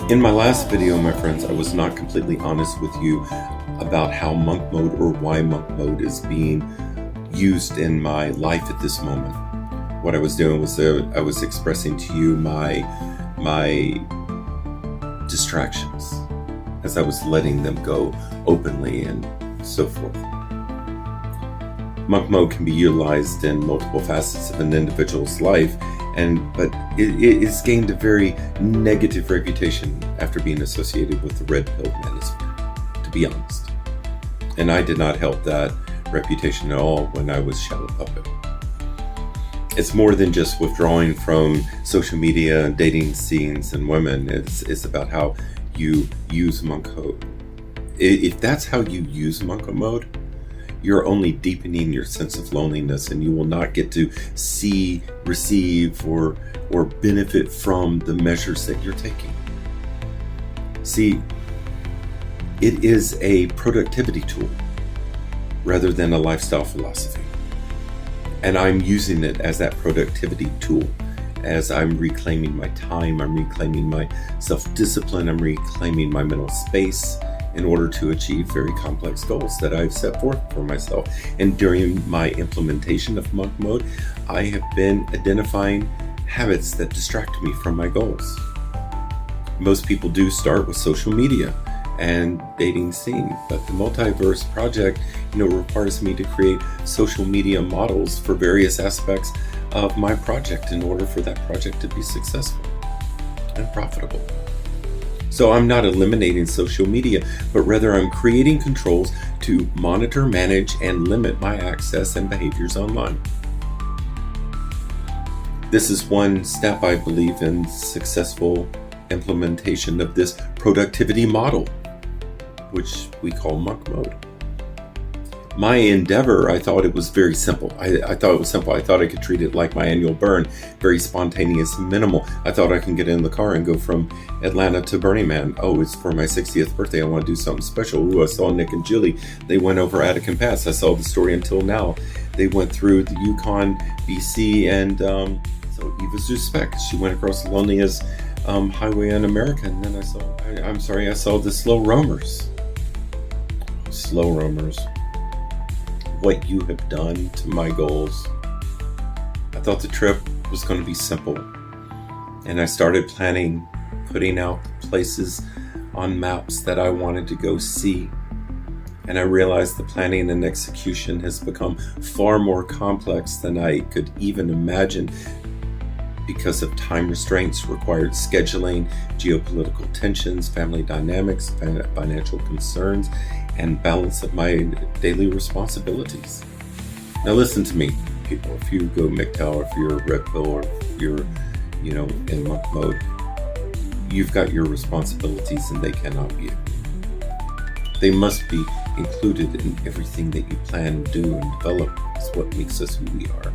In my last video, my friends, I was not completely honest with you about how monk mode or why monk mode is being used in my life at this moment. What I was doing was I was expressing to you my distractions as I was letting them go openly and so forth. Monk mode can be utilized in multiple facets of an individual's life, but it has gained a very negative reputation after being associated with the red pill manosphere, to be honest. And I did not help that reputation at all when I was Shadow Puppet. It's more than just withdrawing from social media and dating scenes and women. It's about how you use monk mode. If that's how you use monk mode, you're only deepening your sense of loneliness, and you will not get to see, receive, or benefit from the measures that you're taking. See, it is a productivity tool rather than a lifestyle philosophy. And I'm using it as that productivity tool. As I'm reclaiming my time, I'm reclaiming my self-discipline, I'm reclaiming my mental space in order to achieve very complex goals that I've set forth for myself. And during my implementation of monk mode, I have been identifying habits that distract me from my goals. Most people do start with social media and dating scene, but the Multiverse Project, requires me to create social media models for various aspects of my project in order for that project to be successful and profitable. So I'm not eliminating social media, but rather I'm creating controls to monitor, manage, and limit my access and behaviors online. This is one step, I believe, in successful implementation of this productivity model, which we call monk mode. My endeavor, I thought it was very simple. I thought it was simple. I thought I could treat it like my annual burn, very spontaneous, minimal. I thought I can get in the car and go from Atlanta to Burning Man. Oh, it's for my 60th birthday. I want to do something special. Ooh, I saw Nick and Julie. They went over Attica Pass. I saw the story Until Now. They went through the Yukon, BC, and so Eva Zuspek. She went across the loneliest highway in America. And then I saw the slow roamers. Slow roamers. What you have done to my goals. I thought the trip was going to be simple, and I started planning, putting out places on maps that I wanted to go see, and I realized the planning and execution has become far more complex than I could even imagine because of time restraints, required scheduling, geopolitical tensions, family dynamics, financial concerns, and balance of my daily responsibilities. Now listen to me, people. If you go MGTOW, if you're red pill, or if you're, in monk mode, you've got your responsibilities and they cannot be ignored. They must be included in everything that you plan, do, and develop. It's what makes us who we are.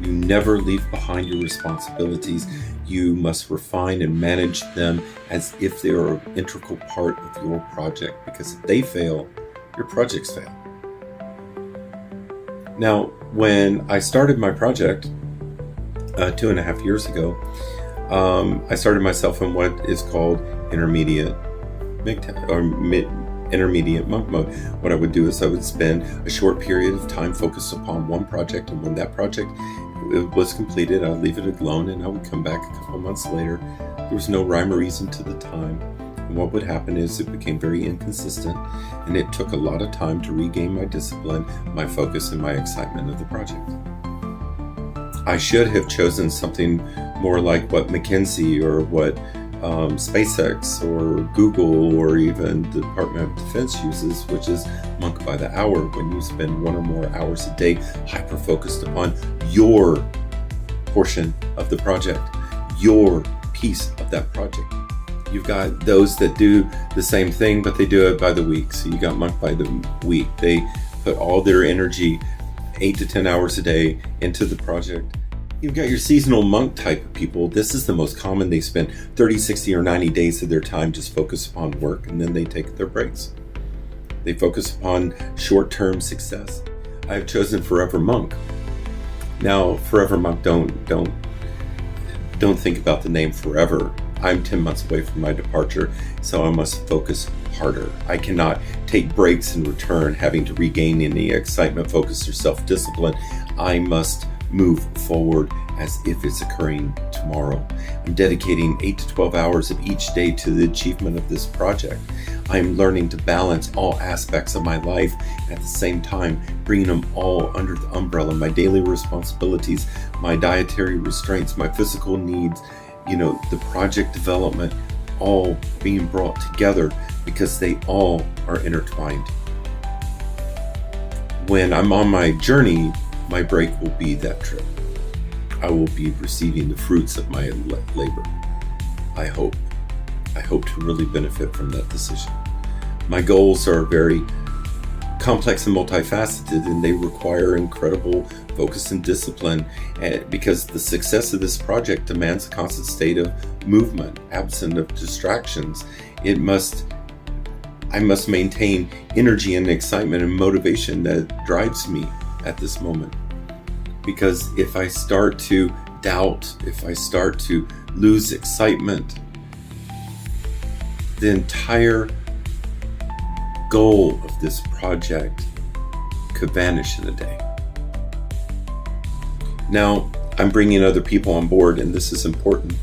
You never leave behind your responsibilities. You must refine and manage them as if they are an integral part of your project, because if they fail, your projects fail. Now, when I started my project 2.5 years ago, I started myself in what is called intermediate intermediate monk mode. What I would do is I would spend a short period of time focused upon one project, and when that project was completed, I'd leave it alone and I would come back a couple months later. There was no rhyme or reason to the time. And what would happen is it became very inconsistent, and it took a lot of time to regain my discipline, my focus, and my excitement of the project. I should have chosen something more like what McKinsey or what SpaceX or Google or even the Department of Defense uses, which is monk by the hour, when you spend 1 or more hours a day hyper-focused upon your portion of the project, your piece of that project. You've got those that do the same thing, but they do it by the week. So you got monk by the week. They put all their energy, 8 to 10 hours a day, into the project. You've got your seasonal monk type of people. This is the most common. They spend 30, 60, or 90 days of their time just focused upon work, and then they take their breaks. They focus upon short-term success. I have chosen Forever Monk. Now, Forever Monk, don't think about the name forever. I'm 10 months away from my departure, so I must focus harder. I cannot take breaks and return having to regain any excitement, focus, or self-discipline. I must move forward as if it's occurring tomorrow. I'm dedicating 8 to 12 hours of each day to the achievement of this project. I am learning to balance all aspects of my life, at the same time bringing them all under the umbrella, my daily responsibilities, my dietary restraints, my physical needs, the project development, all being brought together because they all are intertwined. When I'm on my journey, my break will be that trip. I will be receiving the fruits of my labor. I hope to really benefit from that decision. My goals are very complex and multifaceted, and they require incredible focus and discipline, because the success of this project demands a constant state of movement, absent of distractions. I must maintain energy and excitement and motivation that drives me at this moment. Because if I start to doubt, if I start to lose excitement, the entire goal of this project could vanish in a day. Now, I'm bringing other people on board, and this is important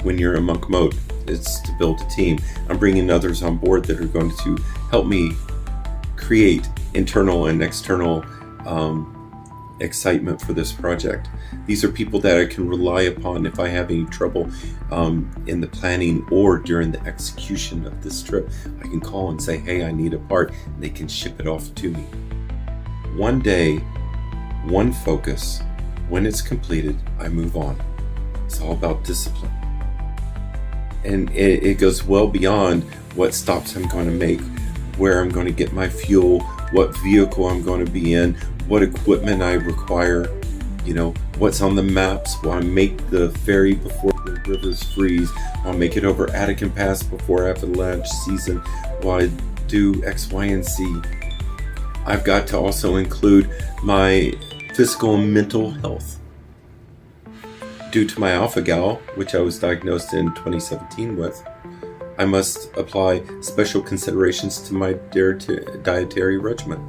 when you're in monk mode. It's to build a team. I'm bringing others on board that are going to help me create internal and external excitement for this project. These are people that I can rely upon if I have any trouble in the planning or during the execution of this trip. I can call and say, hey, I need a part, and they can ship it off to me. One day, one focus. When it's completed, I move on. It's all about discipline. And it goes well beyond what stops I'm going to make, where I'm going to get my fuel, what vehicle I'm going to be in, what equipment I require, what's on the maps. Will I make the ferry before the rivers freeze? Will I make it over Attican Pass before avalanche season? Will I do X, Y, and Z? I've got to also include my physical and mental health. Due to my alpha-gal, which I was diagnosed in 2017 with, I must apply special considerations to my dietary regimen.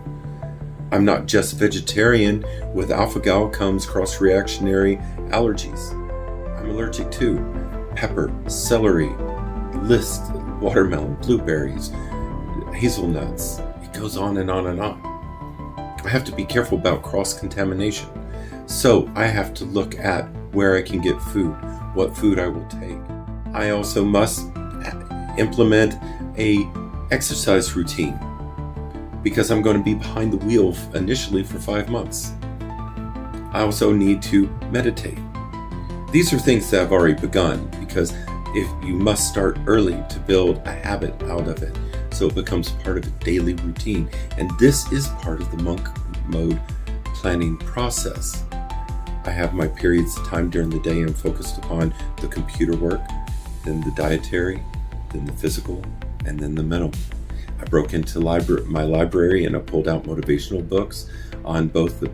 I'm not just vegetarian. With alpha-gal comes cross-reactionary allergies. I'm allergic to pepper, celery, list, watermelon, blueberries, hazelnuts. It goes on and on and on. I have to be careful about cross-contamination. So I have to look at where I can get food, what food I will take. I also must implement a exercise routine, because I'm going to be behind the wheel initially for 5 months. I also need to meditate. These are things that I've already begun, because if you must start early to build a habit out of it, so it becomes part of a daily routine. And this is part of the monk mode planning process. I have my periods of time during the day I'm focused upon the computer work, then the dietary, then the physical, and then the mental. I broke into my library and I pulled out motivational books on both the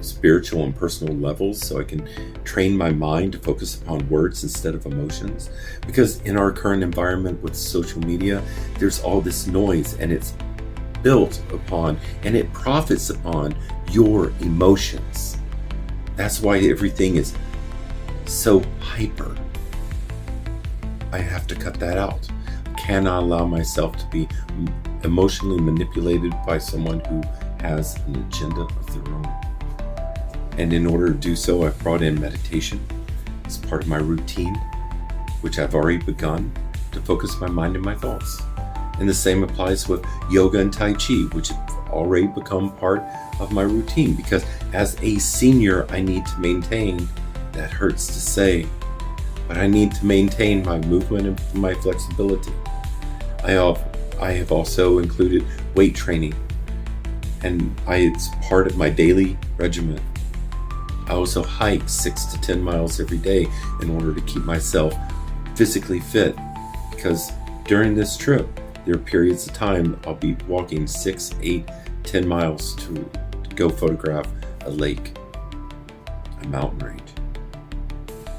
spiritual and personal levels, so I can train my mind to focus upon words instead of emotions. Because in our current environment with social media, there's all this noise, and it's built upon and it profits upon your emotions. That's why everything is so hyper. I have to cut that out. Cannot allow myself to be emotionally manipulated by someone who has an agenda of their own. And in order to do so, I've brought in meditation as part of my routine, which I've already begun to focus my mind and my thoughts. And the same applies with yoga and Tai Chi, which have already become part of my routine, because as a senior, I need to maintain, that hurts to say, but I need to maintain my movement and my flexibility. I have also included weight training, and it's part of my daily regimen. I also hike 6 to 10 miles every day in order to keep myself physically fit, because during this trip, there are periods of time I'll be walking 6, 8, 10 miles to go photograph a lake. I the mountain range.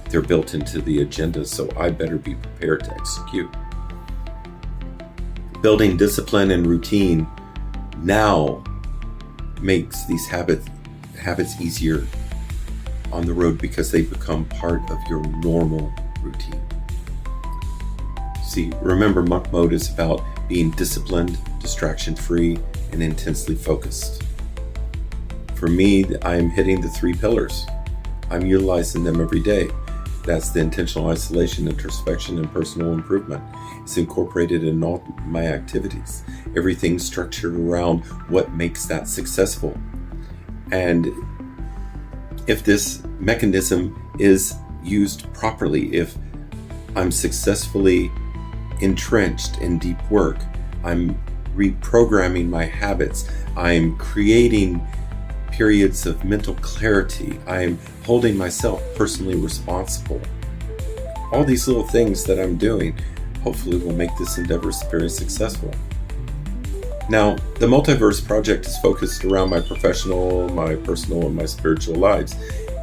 They're built into the agenda, so I better be prepared to execute. Building discipline and routine now makes these habits easier on the road because they become part of your normal routine. See, remember, monk mode is about being disciplined, distraction-free, and intensely focused. For me, I'm hitting the 3 pillars. I'm utilizing them every day. That's the intentional isolation, introspection, and personal improvement. It's incorporated in all my activities. Everything's structured around what makes that successful. And if this mechanism is used properly, if I'm successfully entrenched in deep work, I'm reprogramming my habits, I'm creating periods of mental clarity, I'm holding myself personally responsible. All these little things that I'm doing hopefully will make this endeavor very successful. Now, the Multiverse Project is focused around my professional, my personal, and my spiritual lives.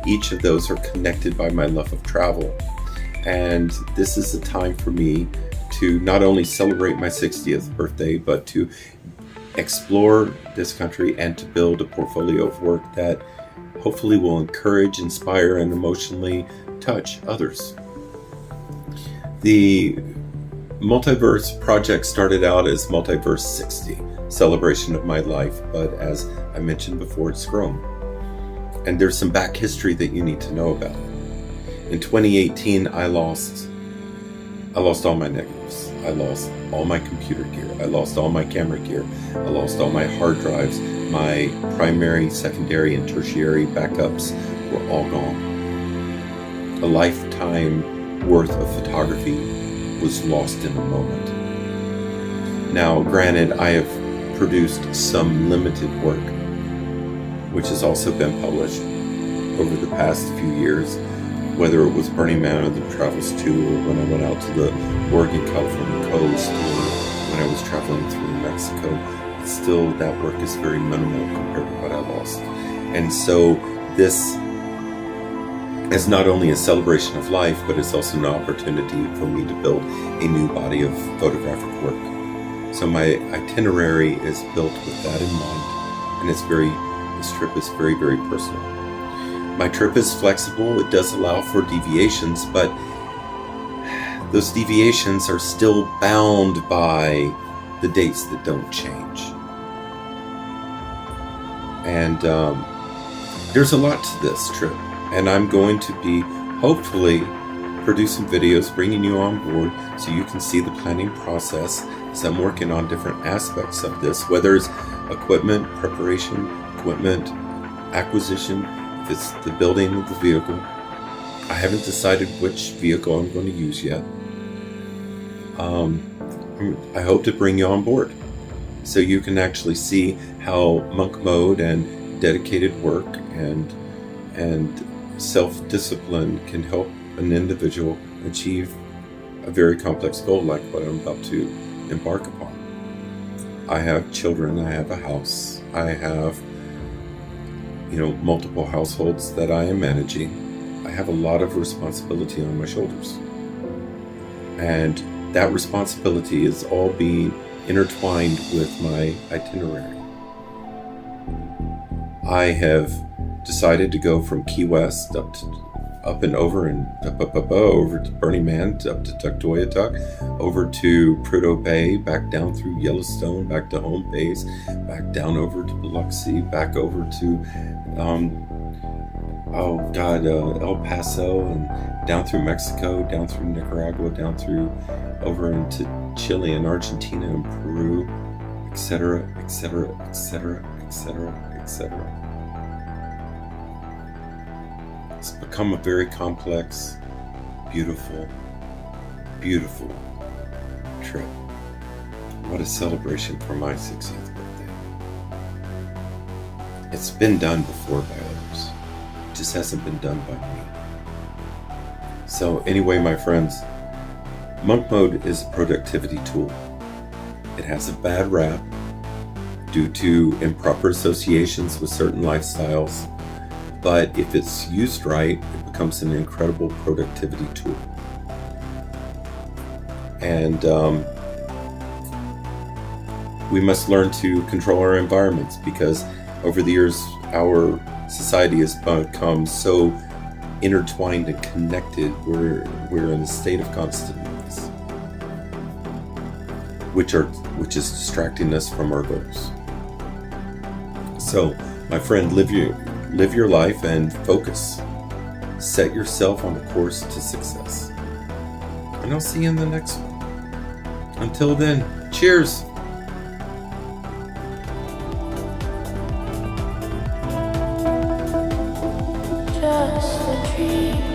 Each of those are connected by my love of travel. And this is a time for me to not only celebrate my 60th birthday, but to explore this country and to build a portfolio of work that hopefully will encourage, inspire, and emotionally touch others. The Multiverse Project started out as Multiverse 60, celebration of my life, but as I mentioned before, it's grown. And there's some back history that you need to know about. In 2018, I lost all my negatives. I lost all my computer gear. I lost all my camera gear. I lost all my hard drives. My primary, secondary, and tertiary backups were all gone. A lifetime worth of photography was lost in a moment. Now, granted, I have produced some limited work, which has also been published over the past few years, whether it was Burning Man or the Travels Tour, or when I went out to the Oregon, California coast, or when I was traveling through Mexico. Still, that work is very minimal compared to what I lost. And so this is not only a celebration of life, but it's also an opportunity for me to build a new body of photographic work. So my itinerary is built with that in mind, and this trip is very, very personal. My trip is flexible. It does allow for deviations, but those deviations are still bound by the dates that don't change. And there's a lot to this trip, and I'm going to be hopefully producing videos, bringing you on board so you can see the planning process as I'm working on different aspects of this, whether it's equipment preparation, equipment acquisition, if it's the building of the vehicle. I haven't decided which vehicle I'm going to use yet. I hope to bring you on board so you can actually see how monk mode and dedicated work and self-discipline can help an individual achieve a very complex goal like what I'm about to embark upon. I have children, I have a house, I have multiple households that I am managing. I have a lot of responsibility on my shoulders. And that responsibility is all being intertwined with my itinerary. I have decided to go from Key West up and over to Burning Man, up to Tuktoyaktuk, over to Prudhoe Bay, back down through Yellowstone, back to Home Base, back down over to Biloxi, back over to El Paso, and down through Mexico, down through Nicaragua, down through over into Chile and Argentina and Peru, etc., etc., etc., etc., etc. It's become a very complex, beautiful, beautiful trip. What a celebration for my 60th birthday. It's been done before by others. It just hasn't been done by me. So anyway, my friends, monk mode is a productivity tool. It has a bad rap due to improper associations with certain lifestyles, but if it's used right, it becomes an incredible productivity tool. And we must learn to control our environments, because over the years our society has become so intertwined and connected. We're in a state of constant noise, which is distracting us from our goals. So, my friend, live your life and focus. Set yourself on a course to success. And I'll see you in the next one. Until then, cheers! Just a dream.